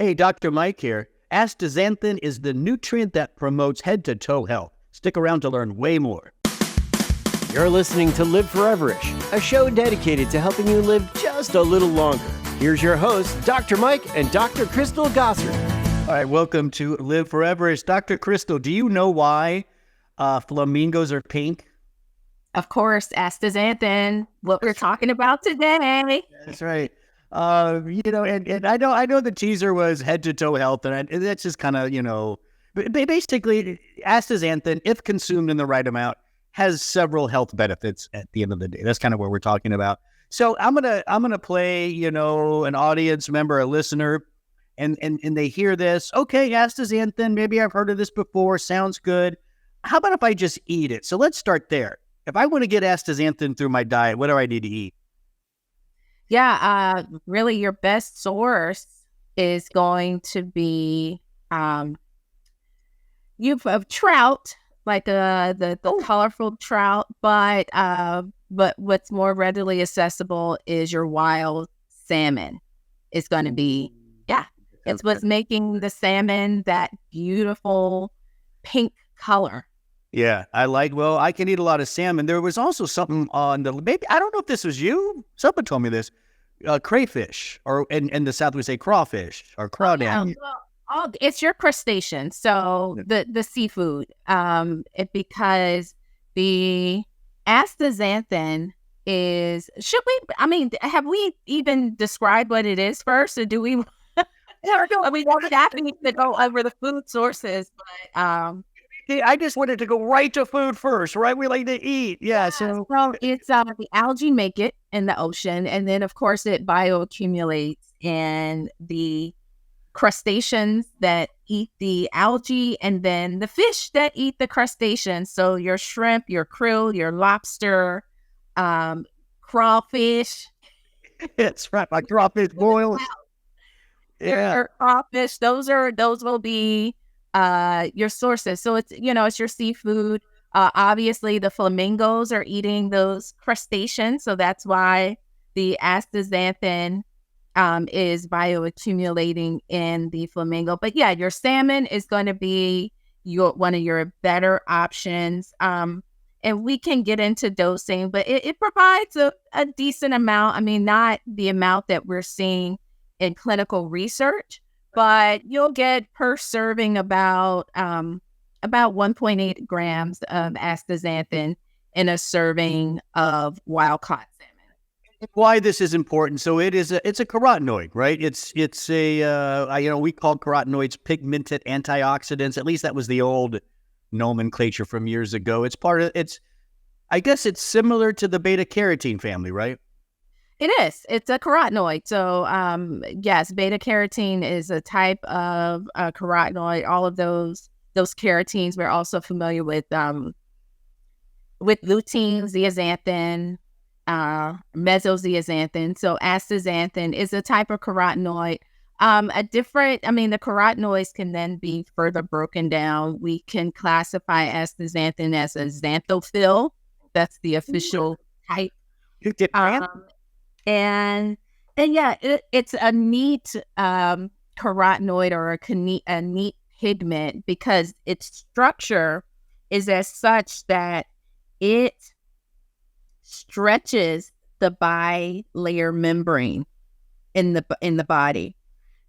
Hey, Dr. Mike here. Astaxanthin is the nutrient that promotes head-to-toe health. Stick around to learn way more. You're listening to Live Foreverish, a show dedicated to helping you live just a little longer. Here's your hosts, Dr. Mike and Dr. Crystal Gossard. All right, welcome to Live Foreverish. Dr. Crystal, do you know why flamingos are pink? Of course, astaxanthin, what we're talking about today. That's right. And I know the teaser was head-to-toe health, and that's just kind of, basically, astaxanthin, if consumed in the right amount, has several health benefits at the end of the day. That's kind of what we're talking about. So I'm gonna play, an audience member, a listener, and they hear this. Okay, astaxanthin, maybe I've heard of this before. Sounds good. How about if I just eat it? So let's start there. If I want to get astaxanthin through my diet, what do I need to eat? Yeah, really your best source is going to be you've of trout, like the colorful trout, but what's more readily accessible is your wild salmon. It's going to be it's what's making the salmon that beautiful pink color. Yeah, I can eat a lot of salmon. There was also something on maybe, I don't know if this was you. Someone told me this. Crayfish, or in the South we say crawfish or crawdad. It's your crustacean. So the seafood, because the astaxanthin have we even described what it is first, or do we? We don't have to go over the food sources, but I just wanted to go right to food first, right? We like to eat. Yeah. So it's the algae make it in the ocean. And then, of course, it bioaccumulates in the crustaceans that eat the algae, and then the fish that eat the crustaceans. So your shrimp, your krill, your lobster, crawfish. It's right. Like crawfish boils. Yeah. Your crawfish. Those will be your sources. So it's your seafood. Obviously the flamingos are eating those crustaceans, so that's why the astaxanthin is bioaccumulating in the flamingo. But yeah, your salmon is going to be one of your better options. And we can get into dosing, but it provides a decent amount. I mean, not the amount that we're seeing in clinical research, but you'll get per serving about 1.8 grams of astaxanthin in a serving of wild-caught salmon. Why this is important? So it's a carotenoid, right? It's we call carotenoids pigmented antioxidants. At least that was the old nomenclature from years ago. I guess it's similar to the beta-carotene family, right? It is. It's a carotenoid. So, yes, beta-carotene is a type of carotenoid. All of those carotenes we're also familiar with lutein, zeaxanthin, mesozeaxanthin. So astaxanthin is a type of carotenoid. The carotenoids can then be further broken down. We can classify astaxanthin as a xanthophil. That's the official type. And yeah, it's a neat carotenoid, or a neat pigment, because its structure is as such that it stretches the bilayer membrane in the body.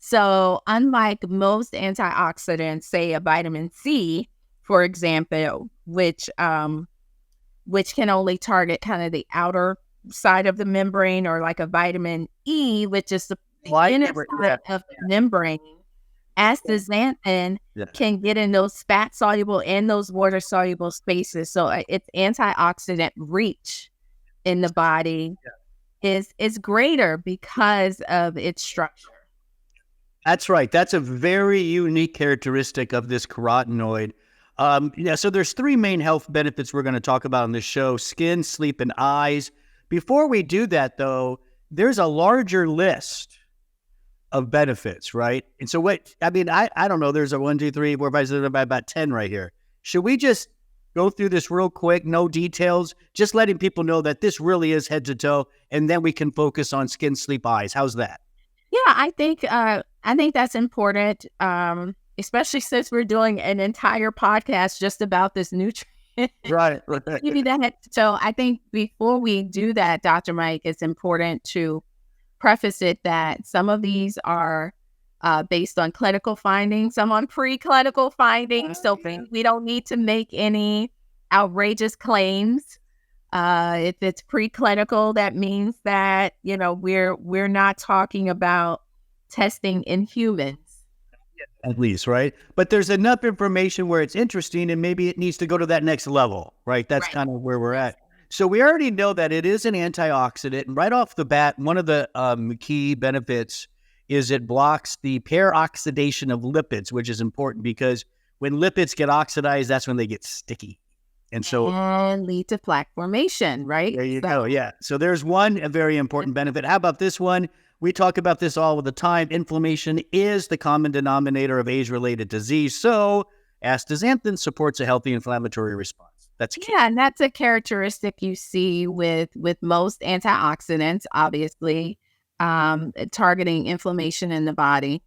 So unlike most antioxidants, say a vitamin C, for example, which can only target kind of the outer side of the membrane, or like a vitamin E, which is the inner side of the membrane, astaxanthin can get in those fat soluble and those water soluble spaces. So its antioxidant reach in the body is greater because of its structure. That's right. That's a very unique characteristic of this carotenoid. So there's three main health benefits we're going to talk about on this show: skin, sleep, and eyes. Before we do that, though, there's a larger list of benefits, right? And so I don't know, there's a 1, 2, 3, 4, 5, 6, about 10 right here. Should we just go through this real quick, no details, just letting people know that this really is head to toe, and then we can focus on skin, sleep, eyes? How's that? Yeah, I think that's important, especially since we're doing an entire podcast just about this nutrient. Right. Give you that. So I think before we do that, Dr. Mike, it's important to preface it that some of these are based on clinical findings, some on preclinical findings. So we don't need to make any outrageous claims. If it's preclinical, that means that, you know, we're not talking about testing in humans. At least, right? But there's enough information where it's interesting and maybe it needs to go to that next level, right? That's kind of where we're at. So we already know that it is an antioxidant. And right off the bat, one of the key benefits is it blocks the peroxidation of lipids, which is important because when lipids get oxidized, that's when they get sticky. And so and lead to plaque formation, right? There you go. Yeah. So there's a very important benefit. How about this one? We talk about this all the time. Inflammation is the common denominator of age-related disease. So astaxanthin supports a healthy inflammatory response. That's key. Yeah, and that's a characteristic you see with most antioxidants, obviously, targeting inflammation in the body.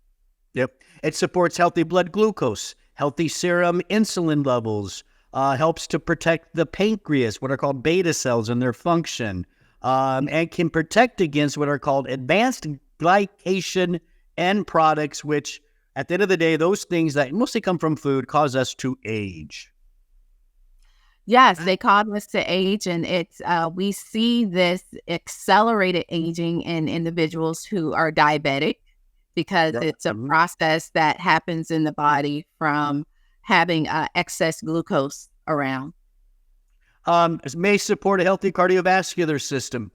Yep. It supports healthy blood glucose, healthy serum insulin levels, helps to protect the pancreas, what are called beta cells and their function, and can protect against what are called advanced glycation end products, which at the end of the day, those things that mostly come from food cause us to age. Yes, they cause us to age, and it's we see this accelerated aging in individuals who are diabetic because it's a process that happens in the body from having excess glucose around. It may support a healthy cardiovascular system.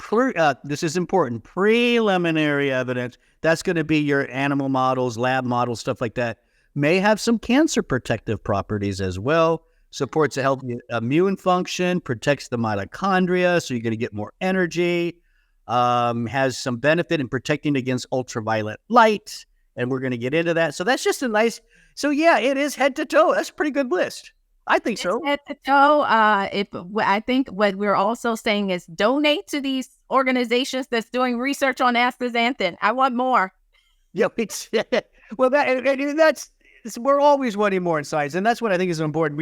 This is important. Preliminary evidence, that's going to be your animal models, lab models, stuff like that, may have some cancer protective properties as well. Supports a healthy immune function, protects the mitochondria, so you're going to get more energy. Has some benefit in protecting against ultraviolet light, and we're going to get into that. So that's just a nice. So yeah, it is head to toe. That's a pretty good list. I think so. Head to toe. I think what we're also saying is donate to these organizations that's doing research on astaxanthin. I want more. Yeah, well, that's. We're always wanting more in science, and that's what I think is important.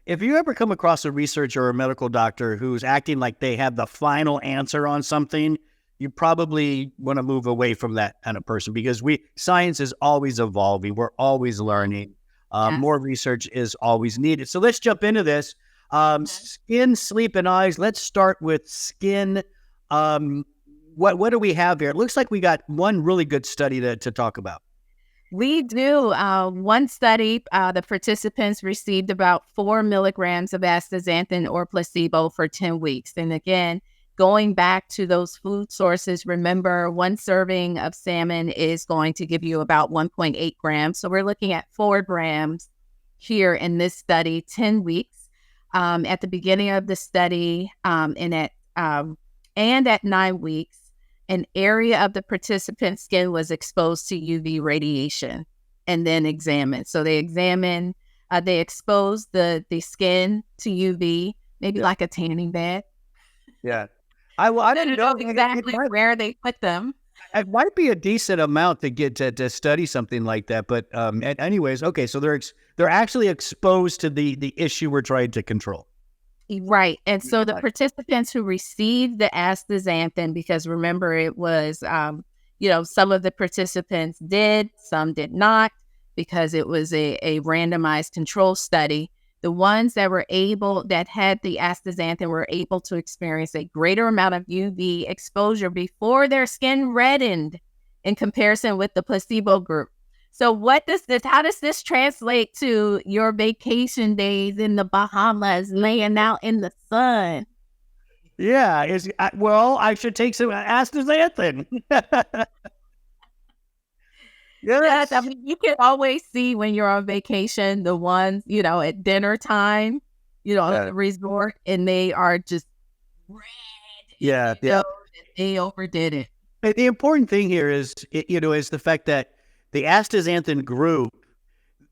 If you ever come across a researcher or a medical doctor who's acting like they have the final answer on something, you probably want to move away from that kind of person because science is always evolving. We're always learning. More research is always needed. So let's jump into this. Skin, sleep, and eyes. Let's start with skin. What do we have here? It looks like we got one really good study to talk about. We do. One study, the participants received about 4 milligrams of astaxanthin or placebo for 10 weeks. And again, going back to those food sources, remember one serving of salmon is going to give you about 1.8 grams. So we're looking at 4 grams here in this study, 10 weeks. At the beginning of the study and at 9 weeks, an area of the participant's skin was exposed to UV radiation and then examined. So they exposed the skin to UV, maybe like a tanning bed. Yeah. I didn't know exactly where they put them. It might be a decent amount to get to study something like that. But anyways, okay, so they're actually exposed to the issue we're trying to control. Right. And so the participants who received the astaxanthin, because remember it was, some of the participants did, some did not, because it was a randomized control study. The ones that had the astaxanthin were able to experience a greater amount of UV exposure before their skin reddened in comparison with the placebo group. So how does this translate to your vacation days in the Bahamas laying out in the sun? Yeah, I should take some astaxanthin. Yes, I mean, you can always see when you're on vacation, the ones, at dinner time, at the resort, and they are just red. Yeah. They overdid it. The important thing here is the fact that the astaxanthin group,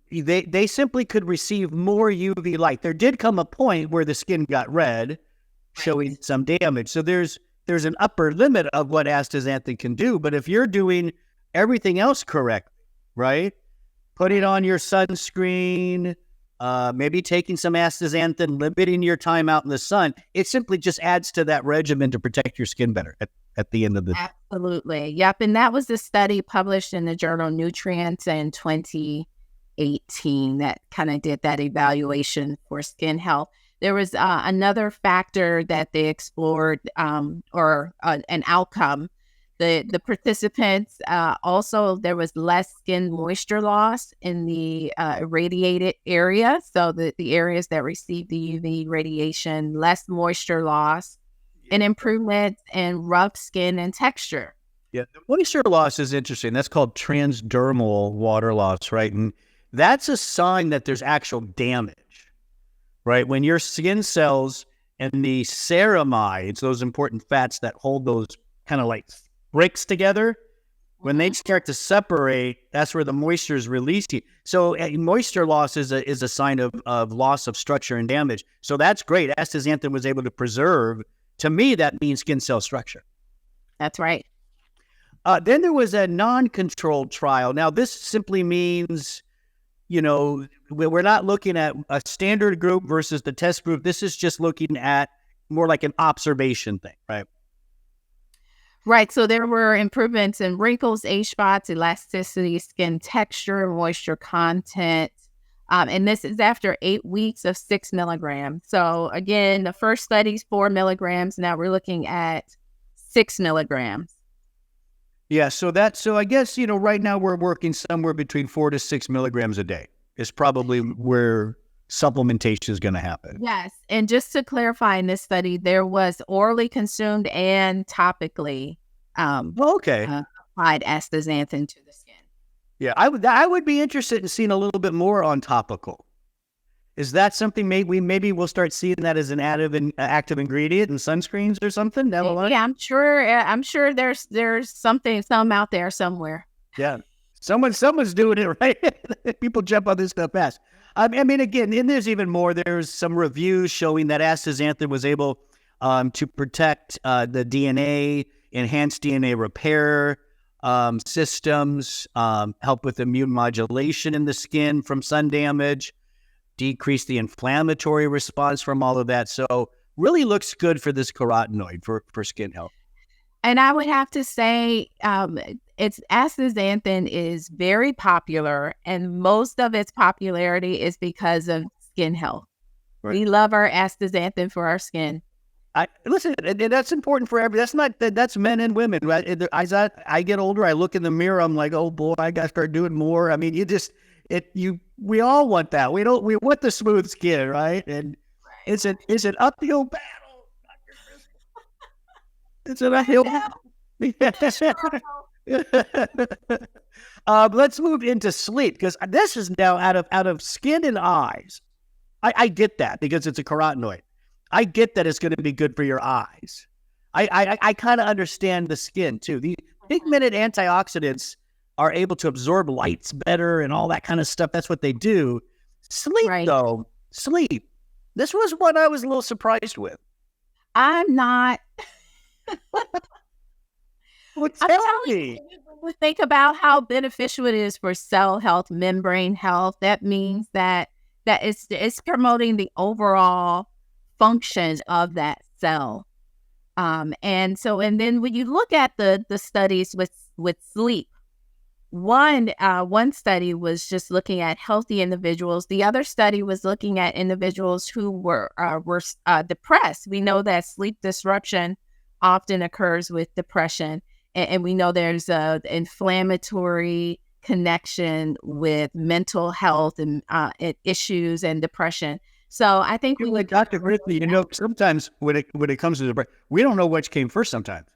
they simply could receive more UV light. There did come a point where the skin got red, showing some damage. So there's an upper limit of what astaxanthin can do. But if you're doing everything else correctly, right? Putting on your sunscreen, maybe taking some astaxanthin, limiting your time out in the sun. It simply just adds to that regimen to protect your skin better at the end of the day. Absolutely. Yep. And that was the study published in the journal Nutrients in 2018 that kind of did that evaluation for skin health. There was another factor that they explored, or an outcome. The participants also, there was less skin moisture loss in the irradiated area. So the areas that received the UV radiation, less moisture loss, and improvement in rough skin and texture. Yeah, the moisture loss is interesting. That's called transdermal water loss, right? And that's a sign that there's actual damage, right? When your skin cells and the ceramides, those important fats that hold those kind of like bricks together, when they start to separate, that's where the moisture is released. So moisture loss is a sign of loss of structure and damage. So that's great. Astaxanthin was able to preserve. To me, that means skin cell structure. That's right. Then there was a non-controlled trial. Now, this simply means, we're not looking at a standard group versus the test group. This is just looking at more like an observation thing, right? Right. So there were improvements in wrinkles, age spots, elasticity, skin texture, moisture content. And this is after 8 weeks of 6 milligrams. So again, the first study's 4 milligrams. Now we're looking at 6 milligrams. Yeah. So I guess, right now we're working somewhere between 4 to 6 milligrams a day is probably where supplementation is going to happen. Yes. And just to clarify, in this study, there was orally consumed and topically applied astaxanthin to the skin. Yeah, I would be interested in seeing a little bit more on topical. Is that something maybe we'll start seeing that as an active ingredient in sunscreens or something down the line? Yeah, I'm sure there's some out there somewhere. Yeah, someone's doing it right. People jump on this stuff fast. I mean, again, and there's even more. There's some reviews showing that astaxanthin was able to protect the DNA, enhance DNA repair systems, help with immune modulation in the skin from sun damage, decrease the inflammatory response from all of that. So really looks good for this carotenoid for skin health. And I would have to say, it's astaxanthin is very popular, and most of its popularity is because of skin health. Right. We love our astaxanthin for our skin. Listen, and that's important for that's men and women. Right? As I get older, I look in the mirror, I'm like, oh boy, I got to start doing more. I mean, we all want that. We want the smooth skin, right? And it's an uphill battle. It's an uphill battle. Let's move into sleep, because this is now out of skin and eyes. I get that because it's a carotenoid. I get that it's going to be good for your eyes. I kind of understand the skin too. The pigmented antioxidants are able to absorb lights better and all that kind of stuff. That's what they do. Sleep, right. Though, sleep. This was what I was a little surprised with. I'm not. Well, tell me. Think about how beneficial it is for cell health, membrane health. That means that it's promoting the overall functions of that cell. And then when you look at the studies with sleep, one study was just looking at healthy individuals. The other study was looking at individuals who were depressed. We know that sleep disruption often occurs with depression, and we know there's an inflammatory connection with mental health and issues and depression. So I think we would, Dr. Griffey, sometimes when it comes to depression, we don't know which came first sometimes.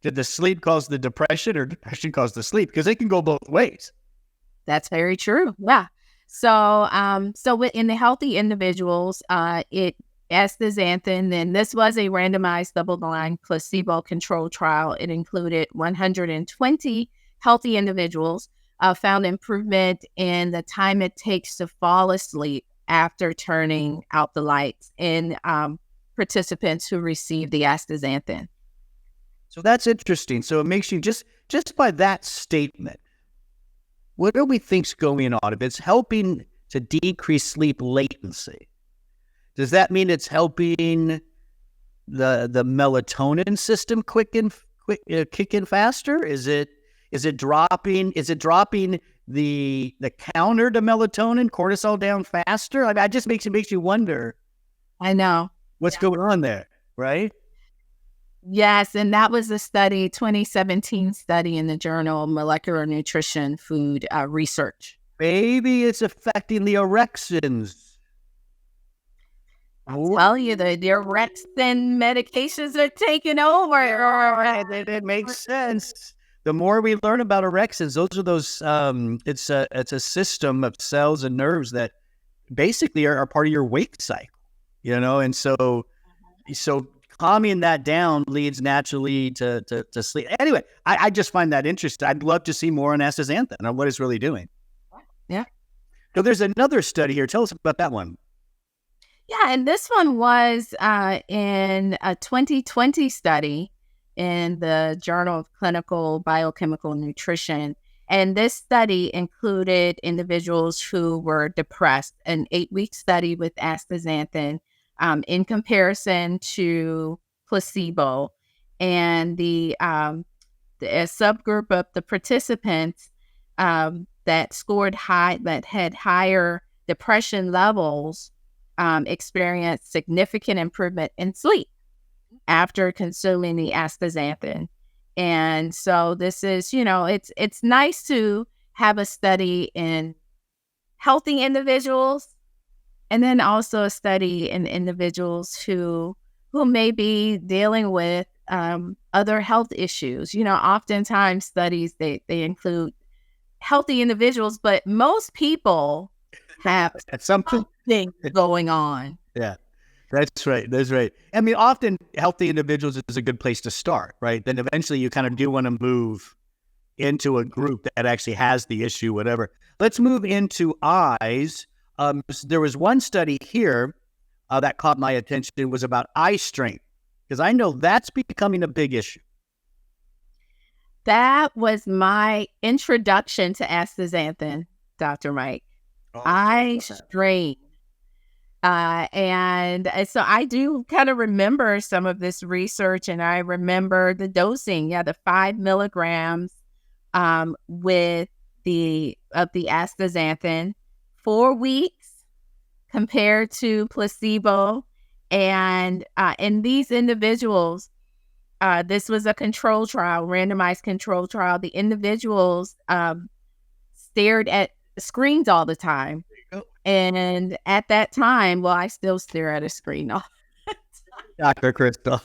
Did the sleep cause the depression or depression cause the sleep? Because they can go both ways. That's very true. Yeah. So in the healthy individuals, astaxanthin, and this was a randomized double-blind placebo-controlled trial. It included 120 healthy individuals, found improvement in the time it takes to fall asleep after turning out the lights in participants who received the astaxanthin. So that's interesting. So it makes you just by that statement, what do we think's going on? If it's helping to decrease sleep latency, does that mean it's helping the melatonin system kick in faster? Is it dropping the counter to melatonin, cortisol down faster? I mean, it just makes you wonder. I know what's going on there, right? Yes, and that was a study, 2017 study in the journal Molecular Nutrition Food Research. Maybe it's affecting the orexins. I'll tell you, the orexin medications are taking over. It makes sense. The more we learn about orexins, those are those. It's a system of cells and nerves that basically are part of your wake cycle, and so calming that down leads naturally to sleep. Anyway, I just find that interesting. I'd love to see more on astaxanthin and what it's really doing. Yeah. So there's another study here. Tell us about that one. Yeah, and this one was in a 2020 study in the Journal of Clinical Biochemical Nutrition. And this study included individuals who were depressed, an 8-week study with astaxanthin in comparison to placebo. And a subgroup of the participants that scored high, that had higher depression levels, experienced significant improvement in sleep after consuming the astaxanthin. And so this is, it's nice to have a study in healthy individuals, and then also a study in individuals who may be dealing with other health issues. Oftentimes studies, they include healthy individuals, but most people have something going on. Yeah, that's right. I mean, often healthy individuals is a good place to start, right? Then eventually you kind of do want to move into a group that actually has the issue, whatever. Let's move into eyes. There was one study here that caught my attention. It was about eye strain, because I know that's becoming a big issue. That was my introduction to astaxanthin, Dr. Mike. Eye strain. And so I do kind of remember some of this research, and I remember the dosing. Yeah, the 5 milligrams with the astaxanthin, 4 weeks compared to placebo. And in these individuals, this was a control trial, randomized control trial. The individuals stared at screens all the time. And at that time, well, I still stare at a screen all the time. Dr. Crystal.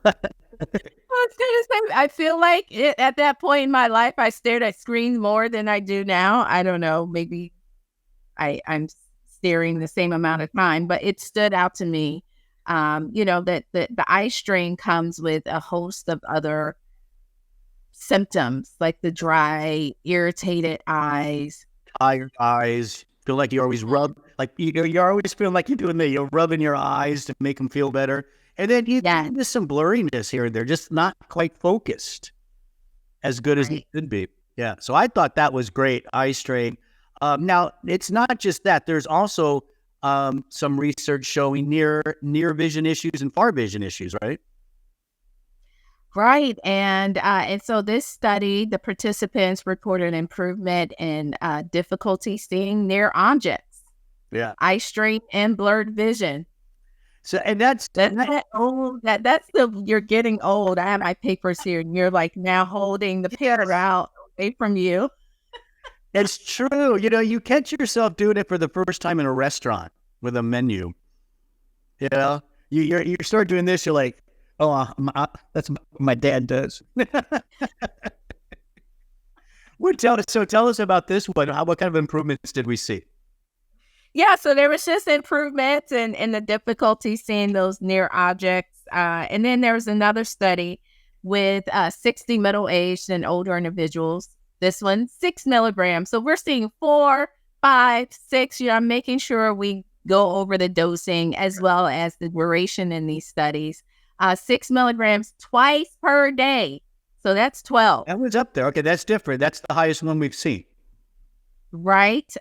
I feel like at that point in my life, I stared at screens more than I do now. I don't know. Maybe I'm staring the same amount of time, but it stood out to me, that the eye strain comes with a host of other symptoms, like the dry, irritated eyes, tired eyes, feel like you always rub, like you're always feeling like you're doing you're rubbing your eyes to make them feel better, and then there's some blurriness here and there, just not quite focused as good as it could be. Yeah, so I thought that was great, eye strain. Now it's not just that. There's also some research showing near vision issues and far vision issues, right? Right. And so this study, the participants reported improvement in difficulty seeing near objects. Yeah. Eye strain and blurred vision. So, and that's you're getting old. I have my papers here, and you're like now holding the paper out away from you. It's true. You catch yourself doing it for the first time in a restaurant with a menu. You start doing this, you're like, oh, that's what my dad does. Tell us about this one. What kind of improvements did we see? Yeah, so there was just improvements in the difficulty seeing those near objects. And then there was another study with 60 middle-aged and older individuals. This one, 6 milligrams. So we're seeing 4, 5, 6. I'm making sure we go over the dosing as well as the duration in these studies. 6 milligrams twice per day. So that's 12. That was up there. Okay, that's different. That's the highest one we've seen. right?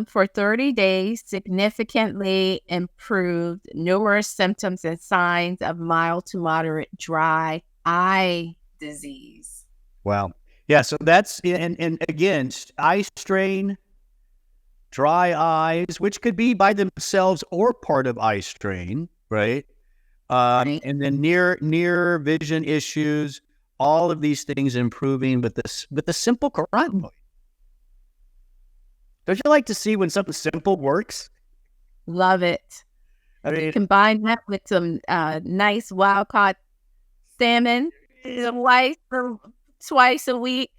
For 30 days, significantly improved numerous symptoms and signs of mild to moderate dry eye disease. Wow. Yeah. So that's, and again, eye strain, dry eyes, which could be by themselves or part of eye strain, right? Right. And then near vision issues, all of these things improving with the simple carotenoid. Don't you like to see when something simple works? Love it. I mean, Combine that with some nice wild caught salmon twice a week.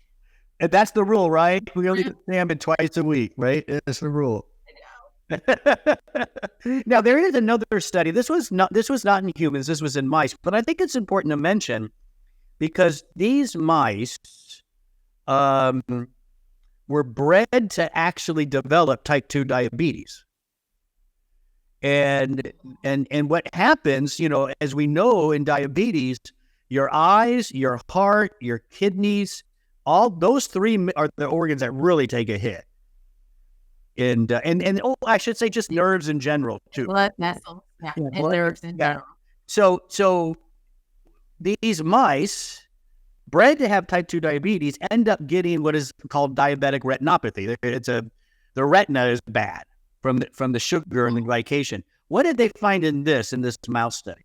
and that's the rule, right? We only eat salmon twice a week, right? That's the rule. Now there is another study. This was not in humans. This was in mice. But I think it's important to mention because these mice were bred to actually develop type 2 diabetes. And what happens, as we know in diabetes, your eyes, your heart, your kidneys, all those three are the organs that really take a hit. And I should say just nerves in general too. Blood vessels, and nerves in general. So these mice bred to have type 2 diabetes end up getting what is called diabetic retinopathy. The retina is bad from the sugar and the glycation. What did they find in this mouse study?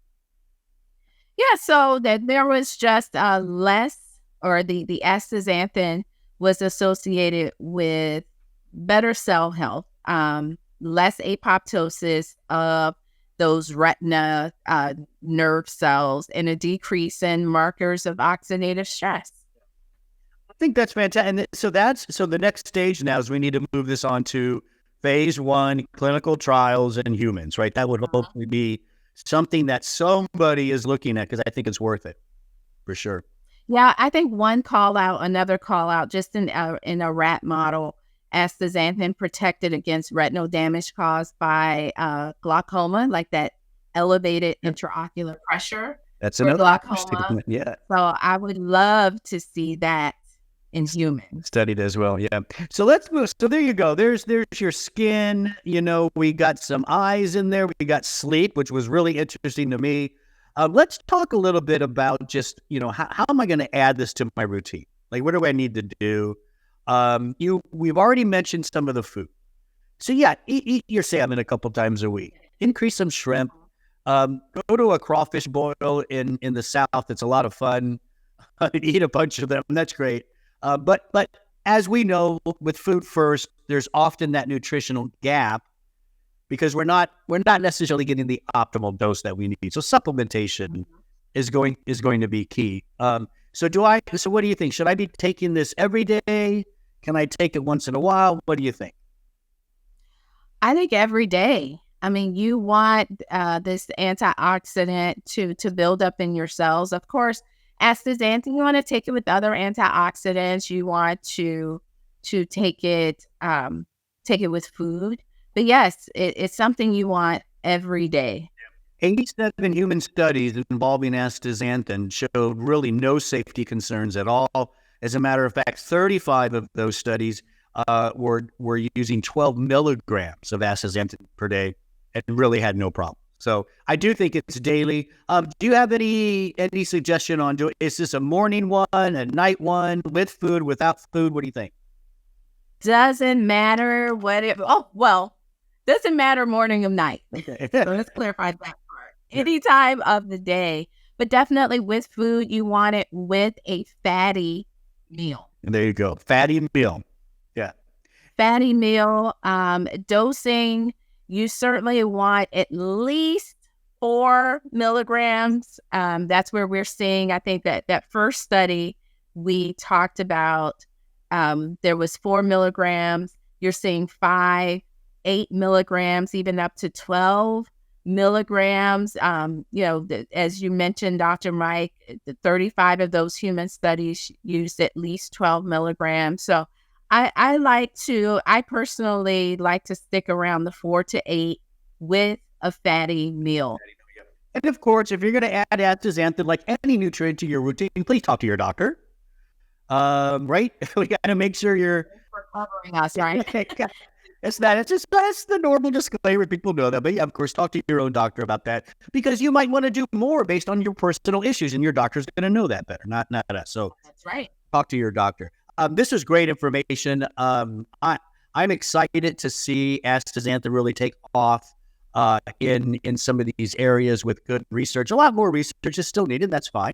Yeah, so that there was just less, or the astaxanthin was associated with better cell health, less apoptosis of those retina nerve cells, and a decrease in markers of oxidative stress. I think that's fantastic. And so the next stage now is we need to move this on to phase 1 clinical trials in humans, right? That would hopefully be something that somebody is looking at because I think it's worth it for sure. Yeah, I think another call out, just in a rat model, astaxanthin protected against retinal damage caused by glaucoma, like that elevated intraocular pressure. That's for another glaucoma. Yeah. So I would love to see that in humans. Studied as well, yeah. So let's move. So there you go. There's your skin. We got some eyes in there. We got sleep, which was really interesting to me. Let's talk a little bit about just how am I going to add this to my routine? Like, what do I need to do? We've already mentioned some of the food. So yeah, eat your salmon a couple times a week. Increase some shrimp. Go to a crawfish boil in the South. It's a lot of fun. Eat a bunch of them. That's great. But as we know, with food first, there's often that nutritional gap because we're not necessarily getting the optimal dose that we need. So supplementation is going to be key. So what do you think? Should I be taking this every day? Can I take it once in a while? What do you think? I think every day. I mean, you want this antioxidant to build up in your cells. Of course, astaxanthin, you want to take it with other antioxidants. You want to take it with food. But yes, it's something you want every day. 87 human studies involving astaxanthin showed really no safety concerns at all. As a matter of fact, 35 of those studies were using 12 milligrams of astaxanthin per day and really had no problem. So I do think it's daily. Do you have any suggestion on is this a morning one, a night one, with food, without food? What do you think? Doesn't matter doesn't matter morning or night. Okay. So let's clarify that part. Any time of the day, but definitely with food, you want it with a fatty meal. And there you go. Fatty meal. Yeah. Fatty meal. Dosing, you certainly want at least 4 milligrams. That's where we're seeing, I think that first study we talked about, there was 4 milligrams. You're seeing 5, 8 milligrams, even up to 12 milligrams. As you mentioned, Dr. Mike, the 35 of those human studies used at least 12 milligrams. So I personally like to stick around the 4 to 8 with a fatty meal. And of course, if you're going to add astaxanthin, like any nutrient to your routine, please talk to your doctor. Right? We got to make sure you're covering us, right? It's not. It's just that's the normal disclaimer. People know that, but yeah, of course, talk to your own doctor about that because you might want to do more based on your personal issues, and your doctor's going to know that better, not us. So That's right. talk to your doctor. This is great information. I'm excited to see astaxanthin really take off in some of these areas with good research. A lot more research is still needed. That's fine.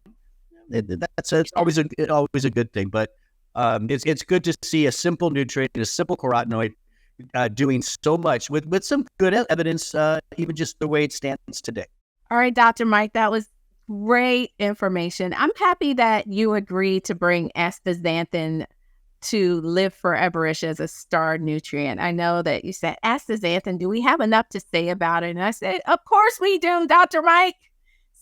It's always a good thing. But it's good to see a simple nutrient, a simple carotenoid, doing so much with some good evidence, even just the way it stands today. All right, Dr. Mike, that was great information. I'm happy that you agreed to bring astaxanthin to Live Foreverish as a star nutrient. I know that you said, astaxanthin, do we have enough to say about it? And I said, of course we do, Dr. Mike.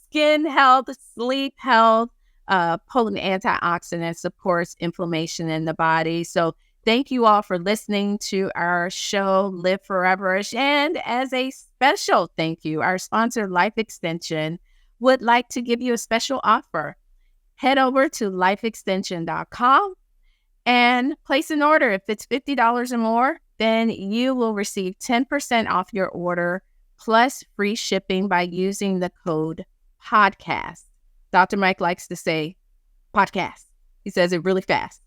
Skin health, sleep health, potent antioxidant supports inflammation in the body. So thank you all for listening to our show, Live Foreverish. And as a special thank you, our sponsor, Life Extension, would like to give you a special offer. Head over to lifeextension.com and place an order. If it's $50 or more, then you will receive 10% off your order plus free shipping by using the code podcast. Dr. Mike likes to say podcast. He says it really fast.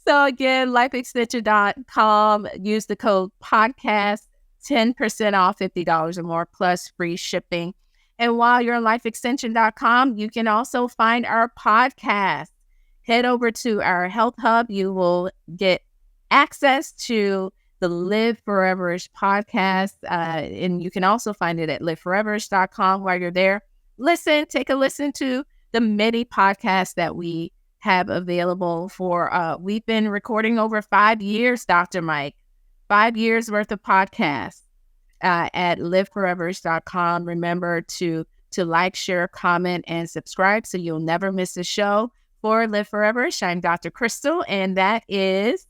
So again, lifeextension.com, use the code podcast, 10% off, $50 or more plus free shipping. And while you're on lifeextension.com, you can also find our podcast. Head over to our Health Hub. You will get access to the Live Foreverish podcast. And you can also find it at liveforeverish.com while you're there. Take a listen to the many podcasts that we have available for, we've been recording over 5 years, Dr. Mike, 5 years worth of podcasts at liveforeverish.com. Remember to like, share, comment, and subscribe so you'll never miss a show. For Live Foreverish, I'm Dr. Crystal, and that is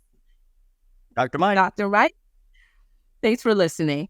Dr. Mike. Dr. Mike. Thanks for listening.